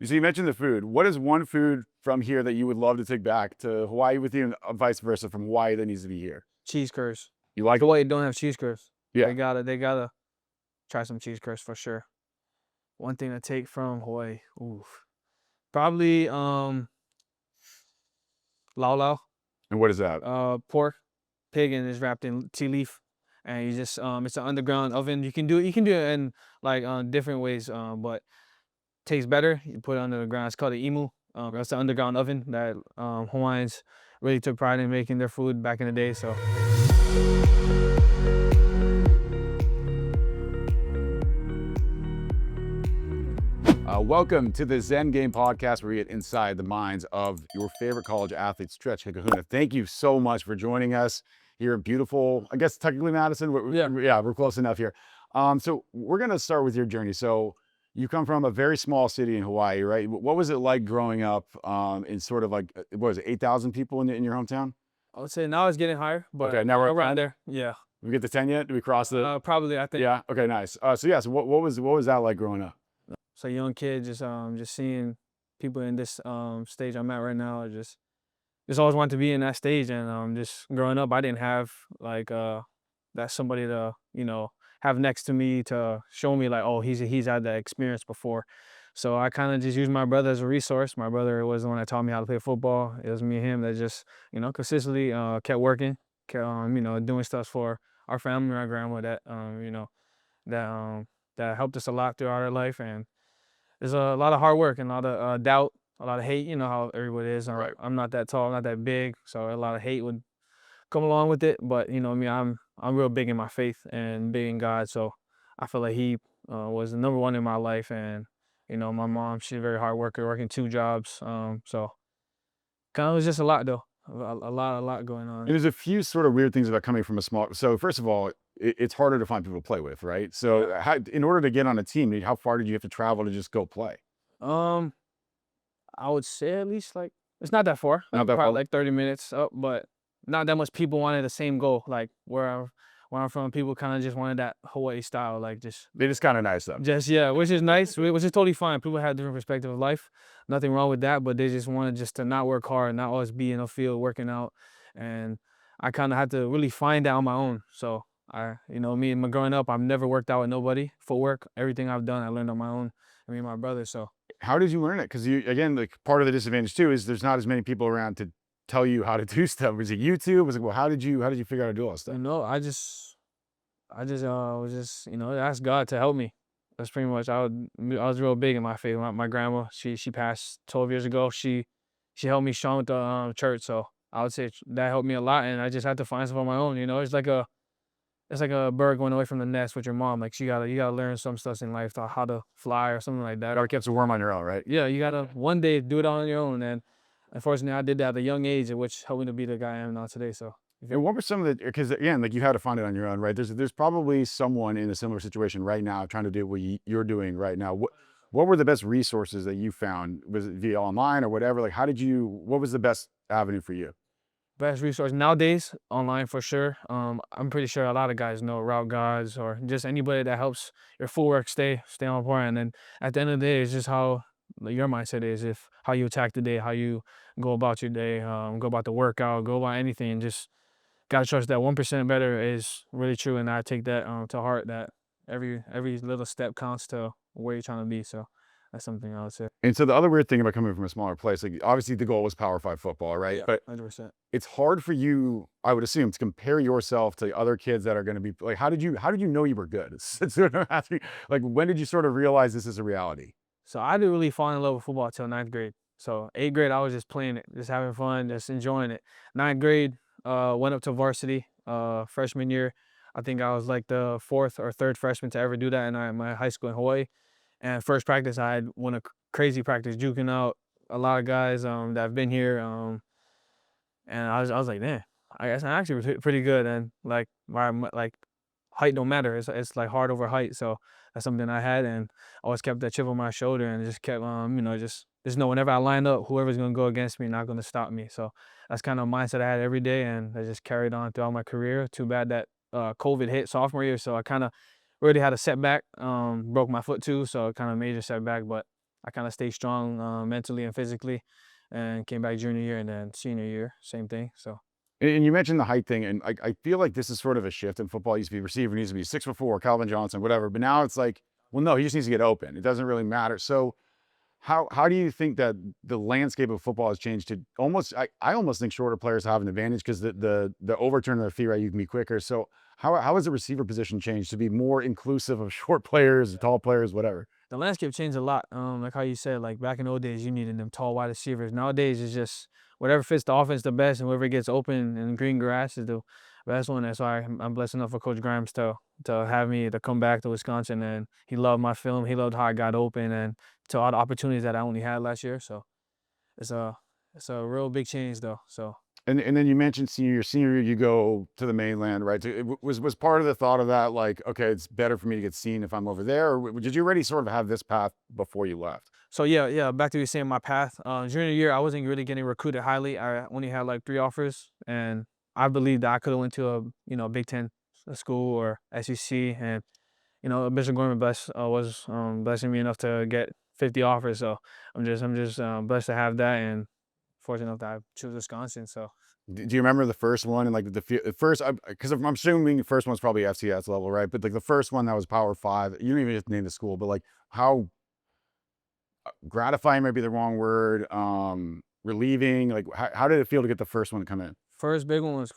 So you mentioned the food. What is one food from here that you would love to take back to Hawaii with you, and vice versa from Hawaii that needs to be here? Cheese curds. You like them? Hawaii don't have cheese curds. Yeah. They gotta try some cheese curds for sure. One thing to take from Hawaii. Oof. Probably lau lau. And what is that? Pork, pig, and it's wrapped in tea leaf. And you just it's an underground oven. You can do it in like different ways. But tastes better. You put it under the ground. It's called the imu. That's the underground oven that Hawaiians really took pride in making their food back in the day. So. Welcome to the ZenGame podcast, where we get inside the minds of your favorite college athletes, Trech Kekahuna. Thank you so much for joining us here in beautiful, I guess technically Madison. We're close enough here. So we're gonna start with your journey. So you come from a very small city in Hawaii, right? What was it like growing up in sort of like, what was it, 8,000 people in your hometown? I would say now it's getting higher, but Okay, now we're around there. Yeah. We get to 10 yet? Do we cross the? Probably I think. Yeah. Okay. Nice. So what was that like growing up? So young kid, just seeing people in this stage I'm at right now, just always wanted to be in that stage. And just growing up, I didn't have like that somebody to have next to me to show me like, oh, he's had that experience before. So I kind of just used my brother as a resource. My brother was the one that taught me how to play football. It was me and him that just consistently kept working, kept doing stuff for our family, our grandma that that helped us a lot throughout our life. And there's a lot of hard work and a lot of doubt, a lot of hate. You know how everybody is. Right. I'm not that tall, I'm not that big, so a lot of hate would come along with it. But me, I'm real big in my faith and big in God. So I feel like He was the number one in my life. And my mom, she's a very hard worker, working 2 jobs. So kind of was just a lot though, a lot going on. And there's a few sort of weird things about coming from a small. So first of all, it's harder to find people to play with, right? So in order to get on a team, how far did you have to travel to just go play? Um, I would say at least like it's not that far, Not that probably far. like 30 minutes up, but not that much people wanted the same goal. Like where I'm from, people kind of just wanted that Hawaii style, like They just kind of nice though. just yeah, which is nice, which is totally fine. People have different perspective of life, nothing wrong with that, but they just wanted just to not work hard, not always be in the field working out, and I kind of had to really find that on my own. So me and my growing up, I've never worked out with nobody. Footwork, everything I've done, I learned on my own. Me and my brother, so. How did you learn it? Because you, again, like part of the disadvantage too is there's not as many people around to tell you how to do stuff. Was it YouTube? Was it, well, how did you figure out how to do all this stuff? Was just ask God to help me. That's pretty much. I was real big in my faith. My grandma, she passed 12 years ago. She helped me strong with the church, so I would say that helped me a lot. And I just had to find stuff on my own. It's like a bird going away from the nest with your mom. Like you gotta learn some stuff in life, how to fly or something like that. Gotta keep the worm on your own, right? Yeah, you gotta one day do it on your own. And unfortunately, I did that at a young age, which helped me to be the guy I am now today. So. And what were some of the, because again, like you had to find it on your own, right? There's probably someone in a similar situation right now trying to do what you're doing right now. What were the best resources that you found? Was it via online or whatever? Like, what was the best avenue for you? Best resource nowadays, online for sure. I'm pretty sure a lot of guys know route guides or just anybody that helps your footwork stay on point. And then at the end of the day, it's just how your mindset is, if how you attack the day, how you go about your day, go about the workout, go about anything, and just gotta trust that 1% better is really true. And I take that to heart, that every little step counts to where you're trying to be. So that's something I would say. And so the other weird thing about coming from a smaller place, like obviously the goal was Power 5 football, right? Yeah, But 100%. it's hard for you, I would assume, to compare yourself to other kids that are going to be like, how did you know you were good? It's sort of asking, like, when did you sort of realize this is a reality? So I didn't really fall in love with football until 9th grade. So 8th grade, I was just playing it, just having fun, just enjoying it. 9th grade, went up to varsity freshman year. I think I was like the 4th or 3rd freshman to ever do that in my high school in Hawaii. And first practice, I had won a crazy practice, juking out a lot of guys that have been here. And I was like, man, I guess I'm actually pretty good. And like like height don't matter. It's like hard over height. So that's something I had, and I always kept that chip on my shoulder and just kept just know whenever I line up, whoever's gonna go against me, not gonna stop me. So that's kind of a mindset I had every day, and I just carried on throughout my career. Too bad that COVID hit sophomore year, so I kind of really had a setback. Broke my foot too, so kind of major setback. But I kind of stayed strong mentally and physically, and came back junior year and then senior year, same thing. So And you mentioned the height thing, and I feel like this is sort of a shift in football. It used to be receiver needs to be 6'4", Calvin Johnson, whatever. But now it's like, well, no, he just needs to get open. It doesn't really matter. So how do you think that the landscape of football has changed to almost? I almost think shorter players have an advantage because the overturn of their feet, right? You can be quicker. So how has the receiver position changed to be more inclusive of short players, tall players, whatever? the landscape changed a lot. Like how you said, like back in the old days, you needed them tall wide receivers. Nowadays, it's just whatever fits the offense the best, and whoever gets open and green grass is the best one. That's why I'm blessed enough for Coach Grimes to have me to come back to Wisconsin, and he loved my film. He loved how I got open and to all the opportunities that I only had last year. So it's a it's a real big change though. So And then you mentioned senior year, you go to the mainland, right? So was part of the thought of that like, okay, it's better for me to get seen if I'm over there, or did you already sort of have this path before you left? So yeah. Back to you saying my path. Junior year, I wasn't really getting recruited highly. I only had like 3 offers, and I believed that I could have went to a Big Ten school or SEC, and Bishop Gorman was blessing me enough to get 50 offers. So I'm just blessed to have that, and fortunate enough that I chose Wisconsin. So Do you remember the first one and like the first? Because I'm assuming the first one's probably FCS level, right? But like the first one that was Power Five, you don't even have to name the school, but like how gratifying might be the wrong word. Relieving. Like how did it feel to get the first one to come in? first big one was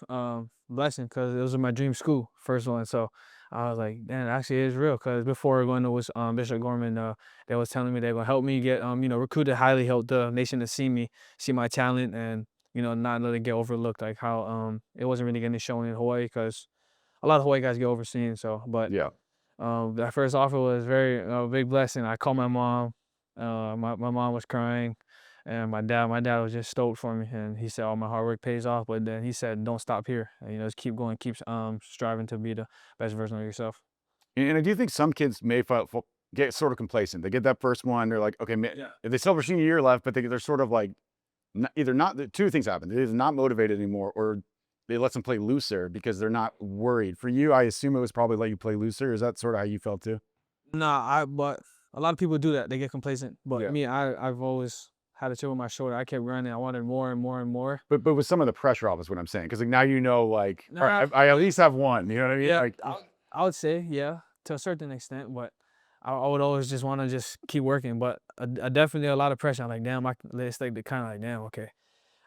blessing because it was my dream school, first one. So I was like, damn, it actually is real. Because before going to Bishop Gorman, they was telling me they gonna help me get recruited highly, help the nation to see me, see my talent, and not let it get overlooked. Like how it wasn't really getting shown in Hawaii because a lot of Hawaii guys get overseen. So, but Yeah. that first offer was very big blessing. I called my mom. My mom was crying, and my dad was just stoked for me, and he said all my hard work pays off. But then he said, don't stop here. And, just keep going, keep striving to be the best version of yourself. And I do think some kids may get sort of complacent. They get that first one, they're like, okay, Yeah. they still have a senior year left, but they're sort of like, either not. Two things happen: they're either not motivated anymore, or they let them play looser because they're not worried. For you, I assume it was probably let you play looser. Is that sort of how you felt too? Nah, but a lot of people do that. They get complacent. But Yeah. me, I've always had a chip on my shoulder. I kept grinding. I wanted more and more and more. But with some of the pressure off is what I'm saying. Because like now like, all right, Nah. I at least have one. You know what I mean? Yeah, Like, I would say, yeah, to a certain extent, but I would always just want to just keep working. But definitely a lot of pressure. I'm like, damn, it's like the kind of like, damn, okay,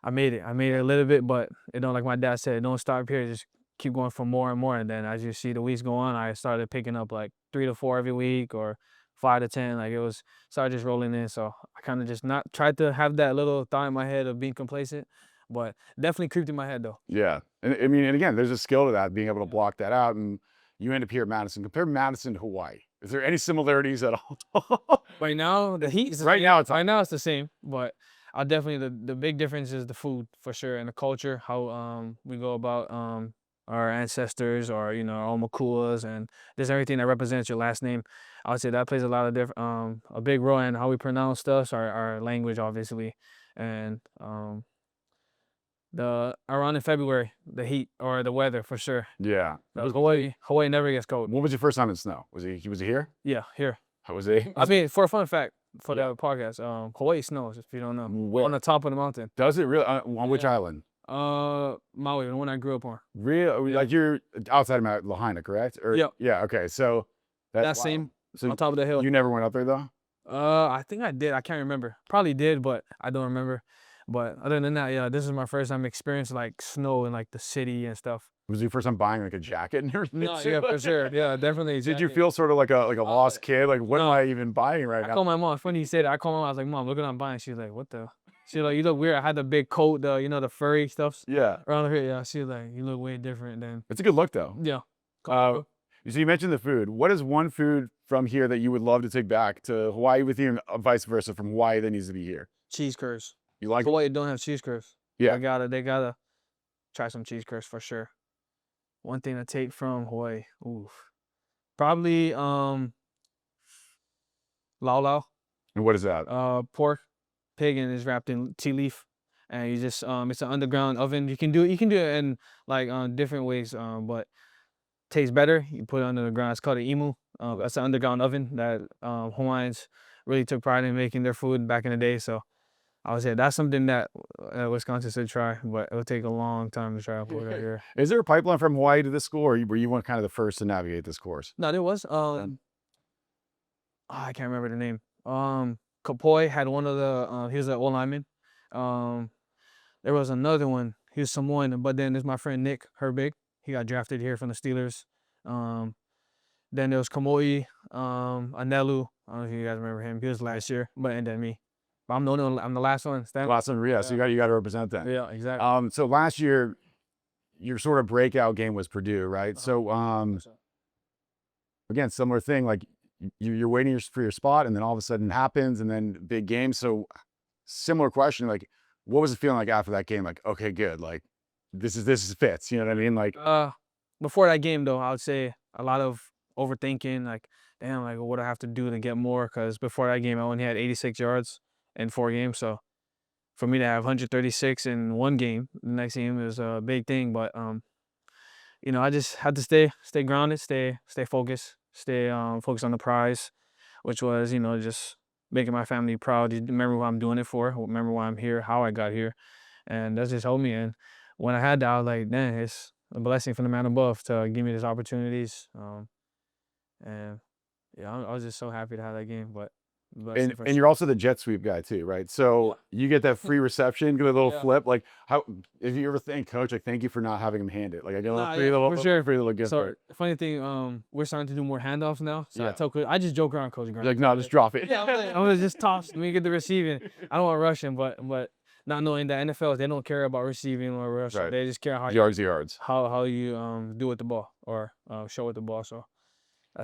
I made it. I made it a little bit, but it don't, like my dad said, don't stop here. Just keep going for more and more. And then as you see the weeks go on, I started picking up like 3 to 4 every week or 5 to 10. Like it was started just rolling in. So I kind of just not tried to have that little thought in my head of being complacent, but definitely creeped in my head though. yeah. And I mean, and again, there's a skill to that, being able to block that out. And you end up here at Madison. Compare Madison to Hawaii. Is there any similarities at all? Right now, the heat is the Right same. now, it's Right now it's the same, but I definitely the big difference is the food for sure and the culture, how we go about our ancestors or our makulas and just everything that represents your last name. I would say that plays a lot of a big role in how we pronounce stuff, our language obviously, and the around in February, the heat or the weather for sure. yeah. Hawaii never gets cold. When was your first time in snow? Was he here? Yeah, here. How was he? I mean, for a fun fact for Yeah. the podcast, Hawaii snows if you don't know. Where? On the top of the mountain. Does it really? On which island? Maui, the one I grew up on. Real? Yeah. Like you're outside of Mount Lahaina, correct? Or, Yep. Yeah. Okay. So That wow. same So on top of the hill. you never went up there though? I think I did. I can't remember. Probably did, but I don't remember. But other than that, yeah, this is my first time experiencing like snow in like the city and stuff. Was it your first time buying like a jacket and everything? No, yeah, for sure. Yeah, definitely. Did you jacket. feel sort of like a lost kid? Like, what am no. I even buying right I now? called my mom. Funny you say that. I called my mom. I was like, Mom, look what I'm buying. She's like, what the? She's like, you look weird. I had the big coat, the furry stuff Yeah. around here. Yeah, she's like, you look way different than. It's a good look though. Yeah. So you mentioned the food. What is one food from here that you would love to take back to Hawaii with you, and vice versa from Hawaii that needs to be here? Cheese curds. You like? Hawaii don't have cheese curds. Yeah. They gotta try some cheese curds for sure. One thing to take from Hawaii. Oof. Probably lau lau. And what is that? Pork, pig, and it's wrapped in tea leaf. And you just it's an underground oven. You can do it in like different ways. But tastes better. You put it under the ground. It's called an imu. That's an underground oven that Hawaiians really took pride in making their food back in the day. So I would say that's something that Wisconsin should try, but it'll take a long time to try over here. Is there a pipeline from Hawaii to this school, or were you one kind of the first to navigate this course? No, there was. I can't remember the name. Kapoi had one of the. He was an old lineman. There was another one. He was Samoan, but then there's my friend Nick Herbig. He got drafted here from the Steelers. Then there was Kamoi, Anelu. I don't know if you guys remember him. He was last year, and then me. But I'm the last one. Last one, yeah. So you got to represent that. Yeah, exactly. So last year, your sort of breakout game was Purdue, right? So again, similar thing. Like you're waiting for your spot, and then all of a sudden it happens, and then big game. So similar question, like what was it feeling like after that game? Like, okay, good. Like this is fits. You know what I mean? Like before that game though, I would say a lot of overthinking. Like, damn, like what do I have to do to get more? Because before that game, I only had 86 yards in 4 games. So for me to have 136 in 1 game, the next game is a big thing. But you know, I just had to stay grounded, stay focused, stay focused on the prize, which was, you know, just making my family proud. Remember what I'm doing it for. Remember why I'm here, how I got here, and that just helped me. And when I had that, I was like, man, it's a blessing from the man above to give me these opportunities. And yeah, I was just so happy to have that game. But and you're also the jet sweep guy too, right? So you get that free reception, get a little flip. Like how, if you ever thank coach, like thank you for not having him hand it. Like I get a little free little gift. So funny thing, we're starting to do more handoffs now. So I tell coach, I just joke around Coach Grant. Like no, just drop it. Yeah, I'm gonna just toss. Let me get the receiving. I don't want rushing, but not knowing that NFL, they don't care about receiving or rushing. Right. They just care how yards. How you do with the ball or show with the ball. So.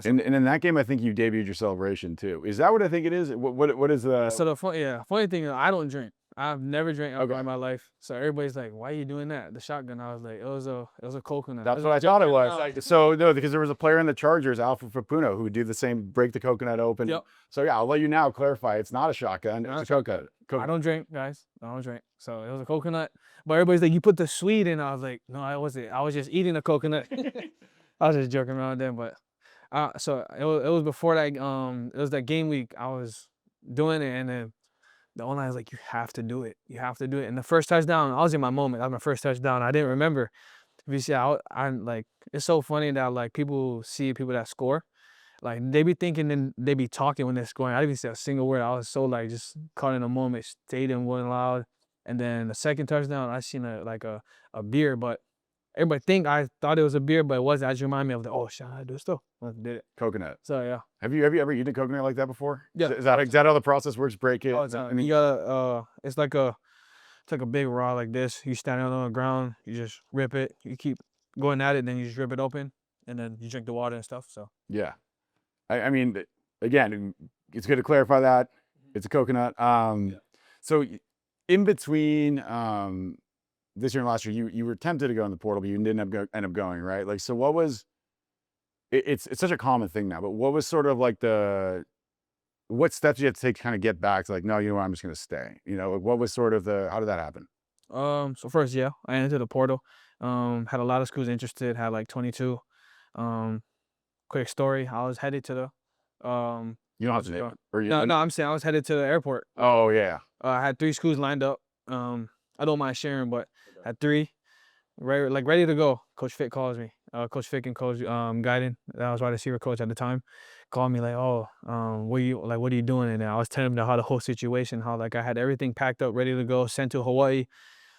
And in that game, I think you debuted your celebration too. Is that what I think it is? What is the? So the funny thing is I don't drink. I've never drank alcohol in my life. So everybody's like, "Why are you doing that?" The shotgun. I was like, "It was a coconut." That's what I thought it was. Like, so no, because there was a player in the Chargers, Alfred Fapuno, who would do the same, break the coconut open. Yep. So yeah, I'll let you now clarify. It's not a shotgun. It's a coconut. I don't drink, guys. I don't drink. So it was a coconut. But everybody's like, "You put the sweet in." I was like, "No, I wasn't. I was just eating a coconut." I was just joking around then, but. So it was before that. It was that game week. I was doing it, and then the online was like, "You have to do it. You have to do it." And the first touchdown, I was in my moment. That was my first touchdown. I didn't remember. If you see, I'm like, it's so funny that like people see people that score, like they be thinking and they be talking when they're scoring. I didn't even say a single word. I was so like just caught in a moment. Stadium went loud, and then the second touchdown, I seen a beer, but. Everybody I thought it was a beer, but it wasn't. I just remind me of oh, shit, I do still. I did it. Coconut. So yeah. Have you ever eaten a coconut like that before? Yeah. Is that how the process works? Break it. Oh, you gotta it's like a big rod like this. You stand on the ground. You just rip it. You keep going at it, then you just rip it open, and then you drink the water and stuff. So yeah, I mean, again, it's good to clarify that it's a coconut. So in between this year and last year, you were tempted to go in the portal, but you didn't end up going, right? Like, so what was? It's such a common thing now, but what was sort of like what steps you had to take to kind of get back to like, no, you know what, I'm just gonna stay. You know, like what was sort of how did that happen? So first, yeah, I entered the portal. Had a lot of schools interested. Had like 22. Quick story. I was headed to the. You don't have to name it. No, I'm saying I was headed to the airport. Oh yeah. I had 3 schools lined up. I don't mind sharing, but at 3, ready to go. Coach Fick calls me. Coach Fick and Coach Guyton, that was wide receiver coach at the time, called me like, "Oh, what are you doing?" And I was telling them how the whole situation, how like I had everything packed up, ready to go, sent to Hawaii,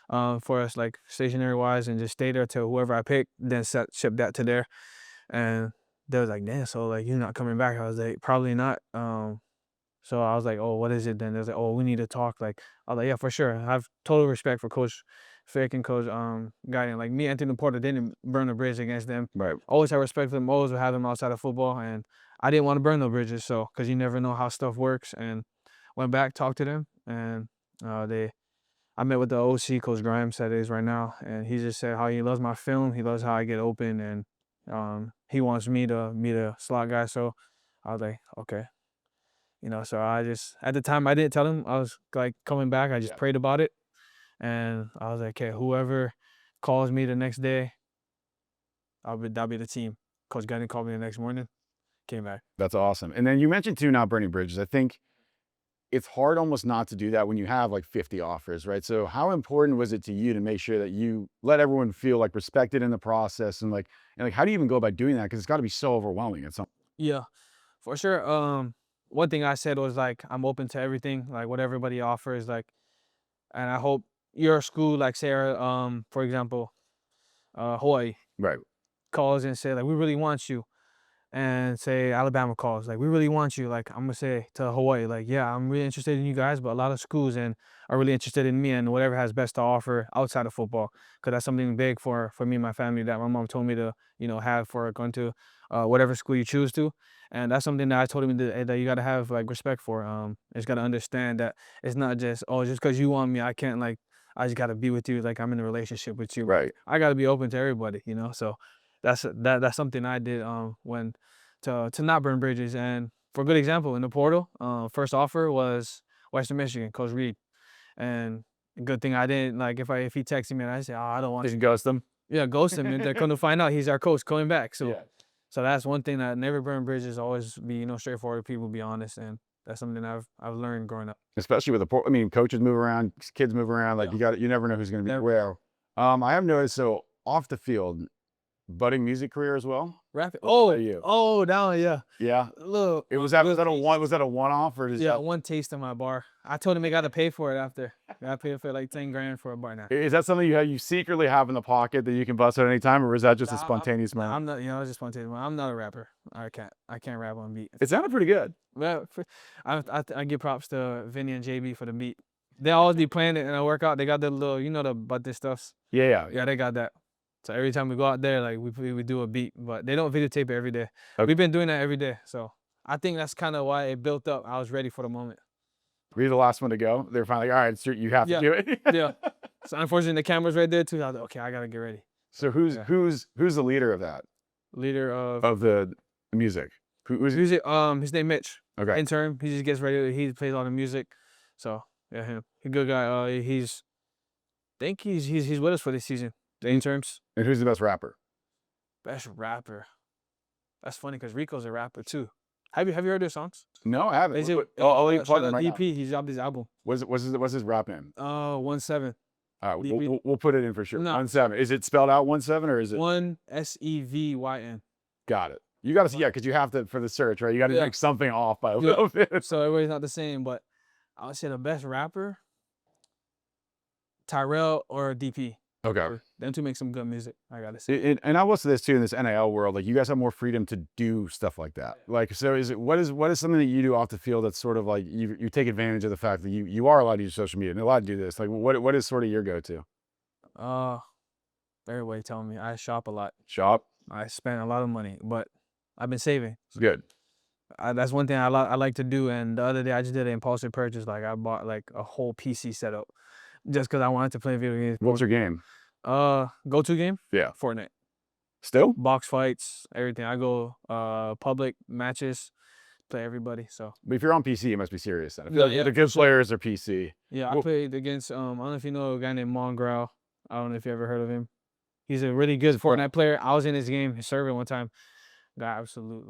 for us like stationary wise, and just stay there till whoever I picked, then ship that to there. And they was like, "Damn, so like you're not coming back?" I was like, "Probably not." So I was like, "Oh, what is it then?" They was like, "Oh, we need to talk." Like, I was like, "Yeah, for sure." I have total respect for Coach Fick and Coach Guyton. Like me entering the portal didn't burn a bridge against them. Right. Always have respect for them. Always will have them outside of football, and I didn't want to burn no bridges. So, because you never know how stuff works, and went back, talked to them, and I met with the OC, Coach Grimes, that is right now, and he just said how he loves my film. He loves how I get open, and he wants me to be the slot guy. So I was like, okay. You know, so I just, at the time, I didn't tell him I was like coming back. I just prayed about it. And I was like, okay, whoever calls me the next day, that'll be the team. Coach Guyton called me the next morning, came back. That's awesome. And then you mentioned too, not burning bridges. I think it's hard almost not to do that when you have like 50 offers, right? So how important was it to you to make sure that you let everyone feel like respected in the process, and like how do you even go about doing that? Because it's got to be so overwhelming at some. Yeah, for sure. One thing I said was like I'm open to everything, like what everybody offers, like, and I hope your school, like Sarah, for example, Hawaii Right. calls and say like we really want you, and say Alabama calls like we really want you, like I'm gonna say to Hawaii like yeah I'm really interested in you guys, but a lot of schools and are really interested in me and whatever has best to offer outside of football, because that's something big for me and my family that my mom told me to have for going to whatever school you choose to, and that's something that I told him that you got to have like respect for. Just got to understand that it's not just just because you want me I can't, like I just got to be with you, like I'm in a relationship with you. Right. I got to be open to everybody, so that's something I did when to not burn bridges. And for a good example, in the portal, first offer was Western Michigan, Coach Reed, and good thing I didn't, like if he texted me and I said, oh, I don't want Did you you. ghost them? Yeah, ghost him, and they're going to find out he's our coach coming back. So Yeah. so that's one thing, that never burn bridges, always be straightforward with people, be honest, and that's something I've learned growing up. Especially with I mean, coaches move around, kids move around. Like you never know who's going to be Never where. I have noticed, so off the field, budding music career as well. Rapid. What about you? Down, yeah. Yeah. Look, Was that a one-off, or yeah, one taste of my bar. I told him I got to pay for it after. I got to pay for like 10 grand for a bar now. Is that something you secretly have in the pocket that you can bust at any time, or is that just a spontaneous moment? I'm not, it's just spontaneous. I'm not a rapper. I can't rap on beat. It sounded pretty good. Well, I give props to Vinny and JB for the beat. They always be playing it in a workout. They got the little, the butt stuffs. Yeah. Yeah, they got that. So every time we go out there, like we do a beat, but they don't videotape it every day. Okay. We've been doing that every day, so I think that's kind of why it built up. I was ready for the moment. Were you the last one to go? They're finally like, all right, you have to do it. Yeah. So unfortunately, the camera's right there too. I was like, okay, I gotta get ready. So who's the leader of that? Leader of the music? Who's music? His name Mitch. Okay. Intern. He just gets ready. He plays all the music. So yeah, him. He's a good guy. I think he's with us for this season. The interns. And who's the best rapper? Best rapper. That's funny because Rico's a rapper too. Have you heard their songs? No, I haven't. I'll let you plug them right DP. now. He's dropped his album. What's his rap name? 1-7. All right, we'll put it in for sure. No. 1-7. Is it spelled out 1-7 or is it 1-SEVYN? Got it. You got to see, yeah, because you have to for the search, right? You got to make something off by a little bit. So everybody's not the same, but I would say the best rapper, Tyrell or DP. Okay. Them two make some good music, I gotta say. And I will say this too, in this NIL world, like you guys have more freedom to do stuff like that. Like, so what is something that you do off the field that's sort of like you take advantage of the fact that you are allowed to use social media and allowed to do this? Like, what is sort of your go-to? Everybody telling me I shop a lot. Shop? I spend a lot of money, but I've been saving. It's good. That's one thing I like to do. And the other day I just did an impulsive purchase. Like I bought like a whole PC setup just because I wanted to play video games. What's your game? Go-to game? Yeah. Fortnite. Still? Box fights, everything. I go public matches, play everybody. So. But if you're on PC, it must be serious then. I feel like the good players are PC. Yeah, I played against I don't know if you know a guy named Mongrel. I don't know if you ever heard of him. He's a really good Fortnite player. I was in his game, his server one time. Got absolute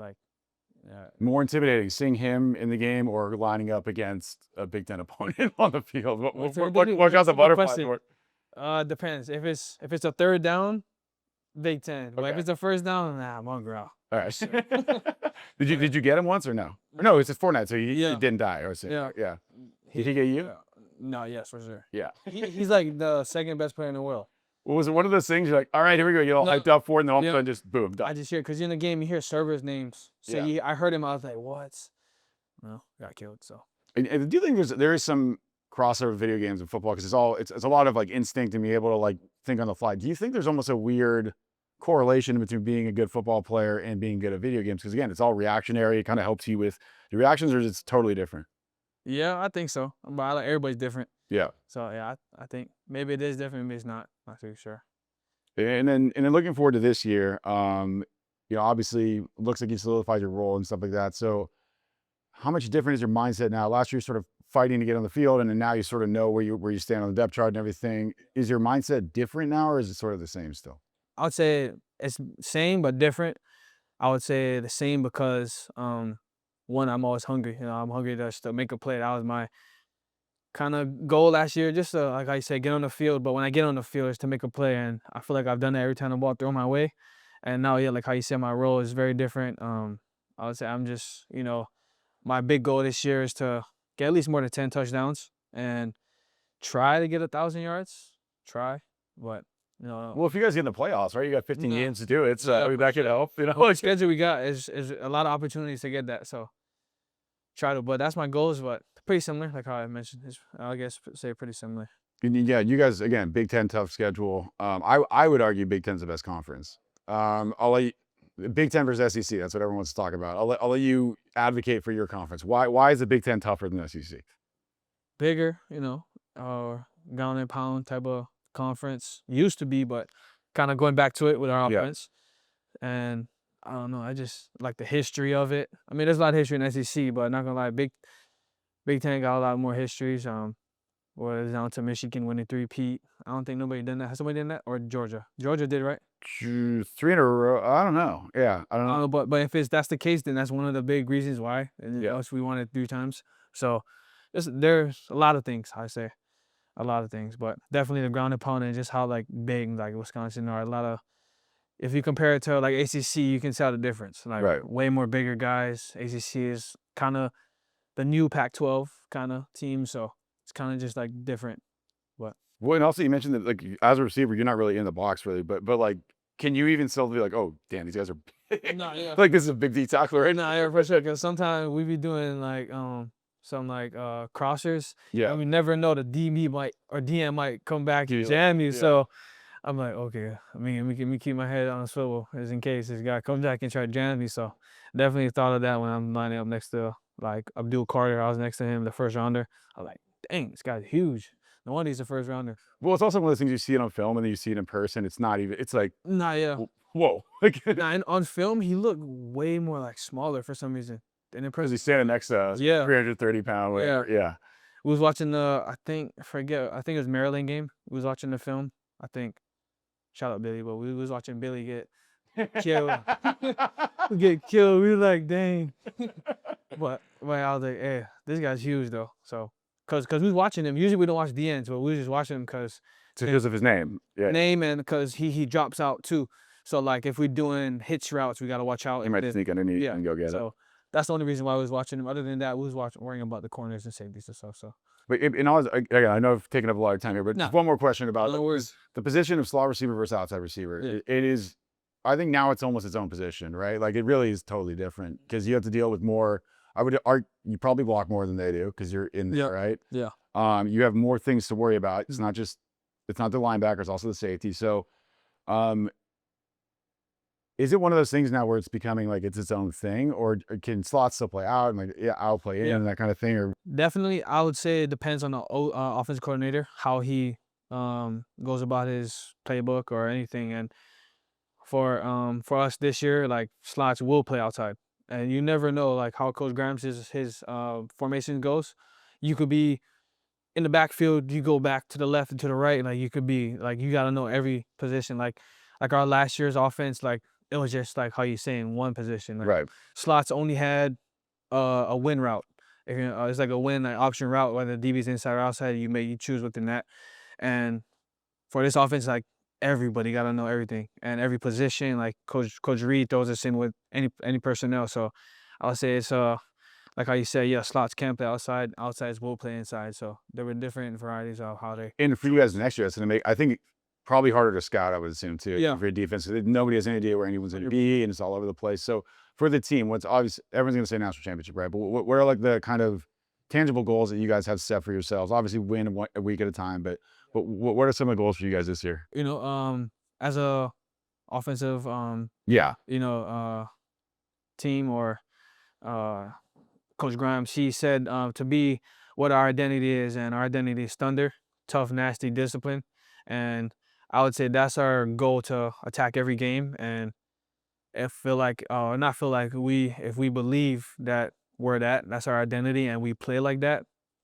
more intimidating, seeing him in the game or lining up against a Big Ten opponent on the field. What got the butterflies for? Depends. If it's a third down, Big Ten. But if it's a first down, Mongrel. All right. Did you get him once or no? No, it's a Fortnite, so he didn't die. Yeah. Did he get you? No, yes, for sure. Yeah. He's like the second best player in the world. Well, was it one of those things you're like, all right, here we go, you're all hyped up for it, and then all of a sudden just boom, done. I just hear, because in the game you hear servers' names. So I heard him, I was like, what? No, got killed, so. And do you think there is some crossover video games and football, because it's a lot of like instinct and being able to like think on the fly. Do you think there's almost a weird correlation between being a good football player and being good at video games? Because again, it's all reactionary. It kind of helps you with your reactions, or is it totally different? Yeah, I think so. But everybody's different. Yeah. So yeah, I think maybe it is different, maybe it's not. Not too sure. And then looking forward to this year, obviously looks like you solidified your role and stuff like that. So how much different is your mindset now? Last year, sort of fighting to get on the field, and then now you sort of know where you stand on the depth chart and everything. Is your mindset different now, or is it sort of the same still? I would say it's same but different. I would say the same because one, one, I'm always hungry. You know, I'm hungry to make a play. That was my kind of goal last year, just to, like I said, get on the field. But when I get on the field, it's to make a play, and I feel like I've done that every time the ball thrown my way. And now, yeah, like how you said, my role is very different. I would say I'm just, you know, my big goal this year is to get at least more than 10 touchdowns and try to get 1,000 yards. Try, but you know, Well, if you guys get in the playoffs, right? You got 15 Yeah. games to do it. So Yeah, I mean, for that could sure. help. You know, the schedule we got is a lot of opportunities to get that. So try to, but that's my goals. But pretty similar, like how I mentioned. I guess say pretty similar. yeah, you guys again, Big Ten tough schedule. I would argue Big Ten's the best conference. I'll let you, Big Ten versus SEC. That's what everyone wants to talk about. I'll let you advocate for your conference. Why is the Big Ten tougher than the SEC? Bigger, you know, ground and pound type of conference. Used to be, but kind of going back to it with our Yeah. offense. And I don't know, I just like the history of it. I mean, there's a lot of history in SEC, but not gonna lie, Big Ten got a lot more histories. It's down to Michigan winning 3-peat. I don't think nobody done that. Has somebody done that? Or Georgia? Georgia did, right? 3 in a row. I don't know. Yeah, I don't I know. don't know, but if that's the case, then that's one of the big reasons why. And Yeah. else we won it 3 times. So there's a lot of things, I say. A lot of things. But definitely the ground and pound and just how like big like Wisconsin are. A lot of, if you compare it to like ACC, you can tell the difference. Like Right. way more bigger guys. ACC is kind of the new Pac-12 kind of team. So it's kind of just like different. But Well, and also you mentioned that like as a receiver, you're not really in the box really, but like, can you even still be like, oh, damn, these guys are big. No, yeah. Like this is a big D tackler right now. Nah, yeah, for sure. Because sometimes we be doing like some like crossers. Yeah. And we never know the DB might or DM might come back Yeah, and jam you. yeah. So I'm like, okay. I mean, let me keep my head on a swivel as in case this guy comes back and try to jam me. So definitely thought of that when I'm lining up next to like Abdul Carter. I was next to him, the first rounder. I was like, dang, this guy's huge. No wonder he's the first rounder. Well, it's also one of those things you see it on film and then you see it in person. It's not even. It's like, Nah, yeah. whoa. Like, Nah, and on film, he looked way more like smaller for some reason. And in because person, he's standing next to us. Yeah. 330-pound. Yeah. Yeah. we was watching the, I think it was Maryland game. We was watching the film. I think, shout out Billy, but we was watching Billy get killed. Get killed. We were like, dang. But I was like, hey, this guy's huge though. So, cause we was watching him. Usually we don't watch DNs, but we was just watching him cause Because of his name. Yeah. name and cause he drops out too. So like if we're doing hitch routes, we gotta watch out. He might sneak underneath Yeah. and go get it. So that's the only reason why I was watching him. Other than that, we was worrying about the corners and safeties and stuff. So But and again, I know I've taken up a lot of time here, but No. just one more question about No worries. the position of slot receiver versus outside receiver. Yeah. It is, I think now it's almost its own position, right? Like it really is totally different because you have to deal with more. You probably block more than they do because you're in there, Yeah. right? Yeah. You have more things to worry about. It's not the linebacker, it's also the safety. So, is it one of those things now where it's becoming like it's its own thing, or can slots still play out and like outplay in Yeah. and that kind of thing? Or Definitely, I would say it depends on the offensive coordinator, how he goes about his playbook or anything. And for us this year, like slots will play outside, and you never know like how Coach Grimes his formation goes. You could be in the backfield, you go back to the left and to the right. Like you could be like you got to know every position. Like our last year's offense, like it was just like how you saying one position. Like, right. slots only had a win route. It's like a win like option route, whether the DB's inside or outside. You choose within that. And for this offense, like everybody got to know everything and every position. Like Coach Reed throws us in with any personnel. So I would say it's like how you said, yeah, slots can't play outside. Outsides will play inside. So there were different varieties of how they. And for you guys next year, it's going to make, I think, probably harder to scout, I would assume, too. Yeah. For your defense. Nobody has any idea where anyone's going to be, and it's all over the place. So for the team, what's obvious, everyone's going to say national championship, right? But what are like the kind of tangible goals that you guys have set for yourselves? Obviously, win a week at a time, but what are some of the goals for you guys this year? You know, as a offensive, Yeah. you know, team or Coach Grimes, he said to be what our identity is, and our identity is thunder, tough, nasty, discipline. And I would say that's our goal, to attack every game. And if we believe that we're that's our identity and we play like that,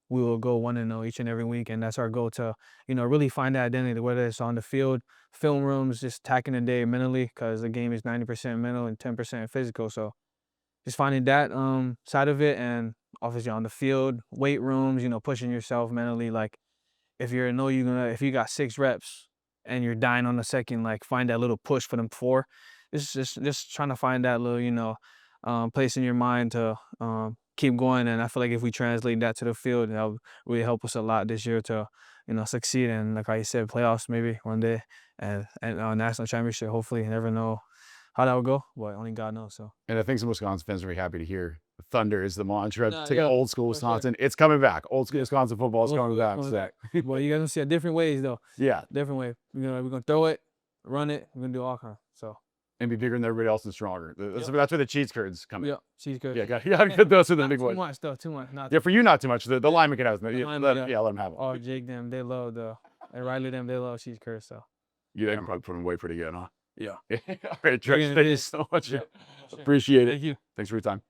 we will go 1-0 each and every week. And that's our goal, to, you know, really find that identity, whether it's on the field, film rooms, just attacking the day mentally, because the game is 90% mental and 10% physical. So just finding that side of it, and obviously on the field, weight rooms, you know, pushing yourself mentally. Like if if you got 6 reps and you're dying on the second, like find that little push for them 4. It's just trying to find that little, you know, place in your mind to keep going. And I feel like if we translate that to the field, that'll really help us a lot this year to, you know, succeed. And like I said, playoffs maybe one day, and national championship. Hopefully, you never know how that would go, but only God knows. So. And I think some Wisconsin fans are very happy to hear Thunder is the mantra. Nah, Take yeah, old school for Wisconsin. It's coming back. Old school Wisconsin football is coming back. Coming So. back. Well, you guys see different ways though. Yeah. Different way. We're gonna throw it, run it. We're gonna do all kinds. So. And be bigger than everybody else and stronger. That's where the cheese curds come in. Yeah, cheese curds. Yeah, got those are the big Too ones. much though. Too much. Not Yeah, for you, not too much. The lineman can have them. The Yeah, lineman, let them have them. Oh, Jake them, they love and Riley them, they love cheese curds. So. You they can probably put them away pretty good, huh? Yeah. All right, Trech, thank you so much. Yeah, sure. Appreciate it. Thank you. Thanks for your time.